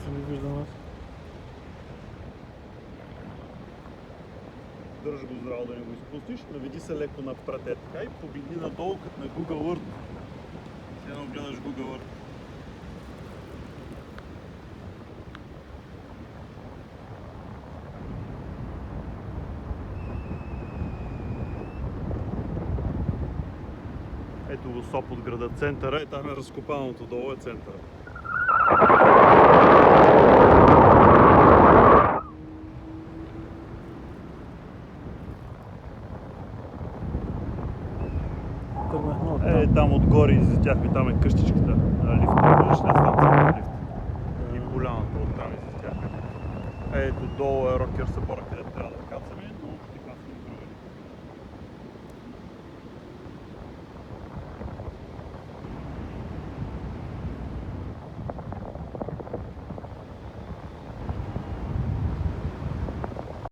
не виждам аз. Държи го здраво да не го изпуснеш, наведи се леко напред така и побегни надолу като на Google Earth. Все едно гледаш Google Earth. Ето го Сопот града, центъра, там е разкопаното, долу е центъра. Тръгнахме от там. Там отгоре излетяхме, там е къщичката, лифта, виждаш ли станцията лифт. И поляната оттам излетяхме. Ето долу е Рокер събора, където трябва да